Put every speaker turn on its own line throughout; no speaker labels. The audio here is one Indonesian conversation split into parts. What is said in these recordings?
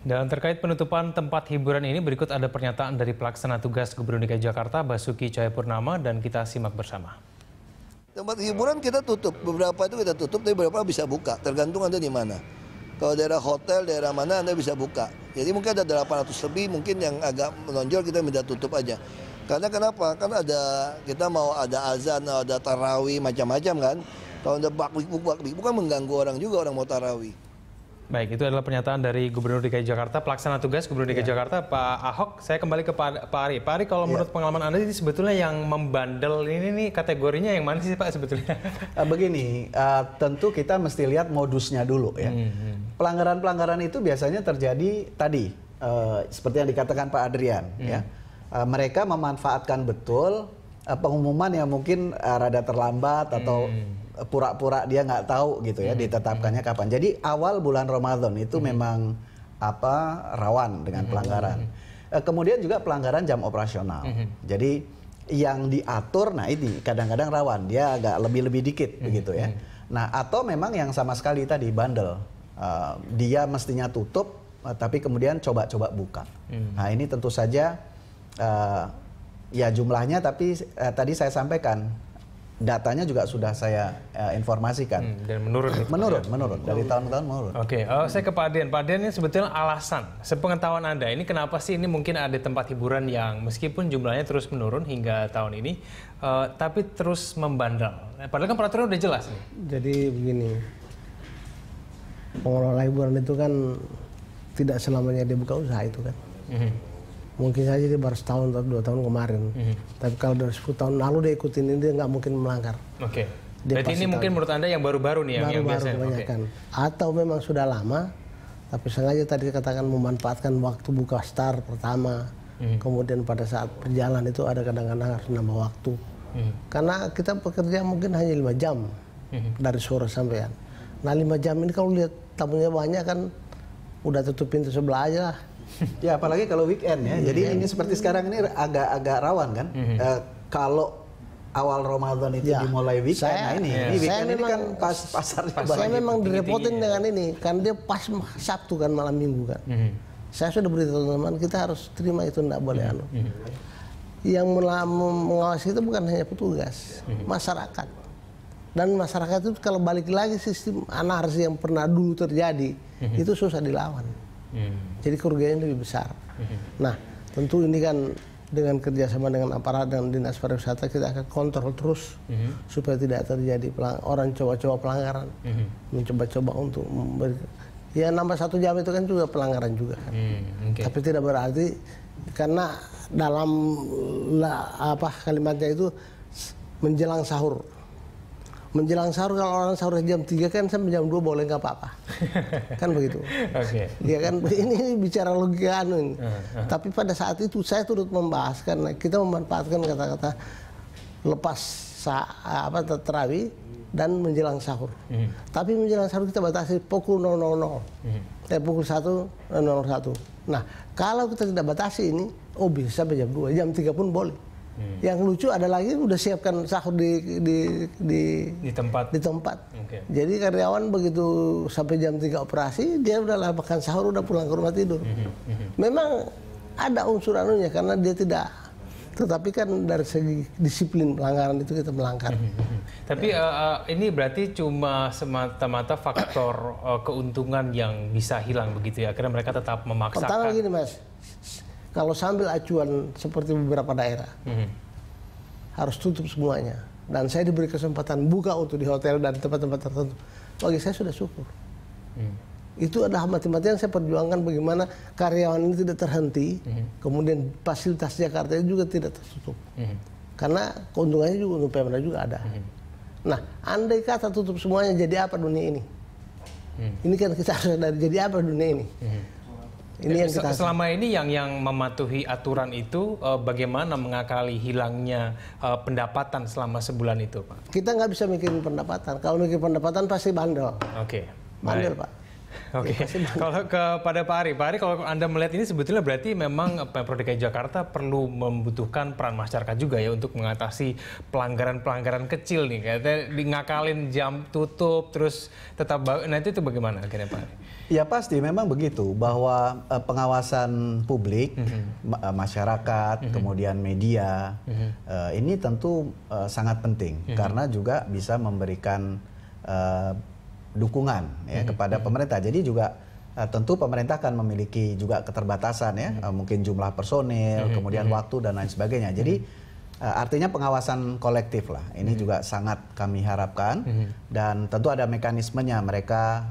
Dan terkait penutupan tempat hiburan ini, berikut ada pernyataan dari pelaksana tugas Gubernur DKI Jakarta Basuki Cahayapurnama dan kita simak bersama.
Tempat hiburan kita tutup, beberapa itu kita tutup, tapi beberapa bisa buka, tergantung Anda di mana. Kalau daerah hotel, daerah mana Anda bisa buka. Jadi mungkin ada 800 lebih, mungkin yang agak menonjol kita minta tutup aja. Karena kenapa? Kan kita mau ada azan, ada tarawih, macam-macam kan. Kalau ada baklik kan mengganggu orang juga, orang mau tarawih.
Baik, itu adalah pernyataan dari Gubernur DKI Jakarta, pelaksana tugas Gubernur DKI Jakarta, Pak Ahok. Saya kembali ke Pak Ari. Pak Ari, kalau menurut pengalaman Anda, ini sebetulnya yang membandel ini kategorinya yang mana sih Pak sebetulnya?
Begini, tentu kita mesti lihat modusnya dulu ya. Pelanggaran-pelanggaran itu biasanya terjadi tadi, seperti yang dikatakan Pak Adrian. Ya. Mereka memanfaatkan betul pengumuman yang mungkin rada terlambat atau pura-pura dia nggak tahu gitu ya ditetapkannya kapan. Jadi awal bulan Ramadan itu memang rawan dengan pelanggaran. Kemudian juga pelanggaran jam operasional. Jadi yang diatur, nah ini kadang-kadang rawan, dia agak lebih dikit begitu ya. Nah atau memang yang sama sekali tadi bandel, dia mestinya tutup tapi kemudian coba-coba buka. Nah ini tentu saja ya jumlahnya, tapi tadi saya sampaikan datanya juga sudah saya informasikan
dan menurun
dari tahun ke tahun menurun.
Oke, saya ke Pak Adrian. Pak Adrian, ini sebetulnya alasan sepengetahuan Anda ini kenapa sih ini mungkin ada tempat hiburan yang meskipun jumlahnya terus menurun hingga tahun ini tapi terus membandel. Padahal kan peraturan udah jelas nih.
Jadi begini, pengelola hiburan itu kan tidak selamanya dia buka usaha itu kan. Mungkin saja dia baru setahun atau 2 tahun kemarin. Tapi kalau dari 10 tahun lalu dia ikutin ini, dia nggak mungkin melanggar.
Oke. Berarti ini mungkin menurut Anda yang baru-baru nih yang biasa.
Kebanyakan. Atau memang sudah lama, tapi sengaja tadi dikatakan memanfaatkan waktu buka start pertama. Kemudian pada saat berjalan itu ada kadang-kadang harus nambah waktu. Karena kita bekerja mungkin hanya 5 jam dari sore sampean. Nah 5 jam ini kalau lihat tamunya banyak kan udah tutup pintu sebelah aja lah.
Ya apalagi kalau weekend ya. Jadi ini seperti sekarang ini agak rawan kan. Kalau awal Ramadan itu dimulai weekend, ini weekend ini kan pasarnya banyak.
Saya memang direpotin dengan ini, kan dia pas Sabtu kan malam Minggu kan. Saya sudah beritahu teman-teman kita harus terima itu, tidak boleh Yang mengawasi itu bukan hanya petugas, masyarakat. Dan masyarakat itu kalau balik lagi sistem anarki yang pernah dulu terjadi itu susah dilawan. Jadi kerugiannya lebih besar. Nah, tentu ini kan dengan kerjasama dengan aparat dan dinas pariwisata kita akan kontrol terus supaya tidak terjadi orang coba-coba pelanggaran, mencoba-coba untuk ya nambah 1 jam itu kan juga pelanggaran juga kan. Tapi tidak berarti karena dalam kalimatnya itu menjelang sahur. Menjelang sahur, kalau orang sahur jam 3 kan sampai jam 2 boleh nggak apa-apa. Kan begitu. Ya kan ini bicara logika Tapi pada saat itu saya turut membahas karena kita memanfaatkan kata-kata lepas tarawih dan menjelang sahur. Tapi menjelang sahur kita batasi pukul 000. Pukul 1:01. Nah, kalau kita tidak batasi ini, bisa sampai jam 2, jam 3 pun boleh. Yang lucu ada lagi udah siapkan sahur di tempat. Jadi karyawan begitu sampai jam 3 operasi dia udah lah makan sahur, udah pulang ke rumah tidur. Memang ada unsur anunya karena dia tidak. Tetapi kan dari segi disiplin pelanggaran itu kita melanggar.
Tapi ini berarti cuma semata-mata faktor keuntungan yang bisa hilang begitu ya? Karena mereka tetap memaksakan.
Pertama gini Mas. Kalau sambil acuan seperti beberapa daerah, harus tutup semuanya. Dan saya diberi kesempatan buka untuk di hotel dan tempat-tempat tertentu. Bagi saya sudah syukur. Itu adalah mati-matian saya perjuangkan bagaimana karyawan ini tidak terhenti. Kemudian fasilitas Jakarta itu juga tidak tertutup. Karena keuntungannya juga untuk Pemda juga ada. Nah, andai kata tutup semuanya, jadi apa dunia ini? Ini kan kita harus dari jadi apa dunia ini?
Ini yang selama ini yang mematuhi aturan itu bagaimana mengakali hilangnya pendapatan selama sebulan itu, Pak?
Kita nggak bisa mikirin pendapatan. Kalau mikirin pendapatan pasti bandel.
Oke.
Bandel, Pak.
Oke, kalau kepada Pak Ari, kalau Anda melihat ini sebetulnya berarti memang Pemprov DKI Jakarta perlu membutuhkan peran masyarakat juga ya untuk mengatasi pelanggaran-pelanggaran kecil nih, kayak ngakalin jam tutup, terus tetap nanti itu bagaimana akhirnya Pak Ari?
Ya pasti memang begitu, bahwa pengawasan publik, masyarakat, kemudian media, ini tentu sangat penting karena juga bisa memberikan dukungan ya kepada pemerintah. Jadi juga tentu pemerintah akan memiliki juga keterbatasan ya, mungkin jumlah personil, kemudian waktu dan lain sebagainya. Jadi artinya pengawasan kolektif lah. Ini juga sangat kami harapkan dan tentu ada mekanismenya mereka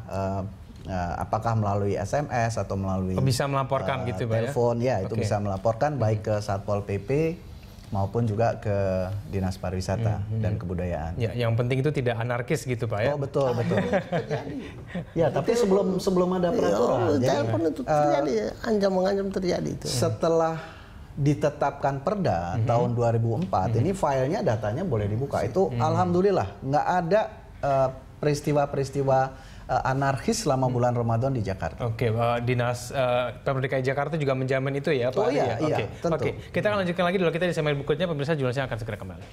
apakah melalui SMS atau melalui
bisa melaporkan gitu
telepon ya, itu bisa melaporkan baik ke Satpol PP maupun juga ke Dinas Pariwisata dan Kebudayaan.
Ya, yang penting itu tidak anarkis gitu Pak ya.
Oh betul. Ya, tapi sebelum ada peraturan.
Telepon itu terjadi, ancam-mengancam terjadi itu.
Setelah ditetapkan Perda tahun 2004, ini filenya datanya boleh dibuka. Itu alhamdulillah nggak ada peristiwa-peristiwa anarkis selama bulan Ramadan di Jakarta.
Oke, Dinas Pemprov DKI Jakarta juga menjamin itu ya Pak?
Oh iya, tentu.
Oke, kita akan lanjutkan lagi dulu, kita di segmen berikutnya, pemirsa jurnalisnya akan segera kembali.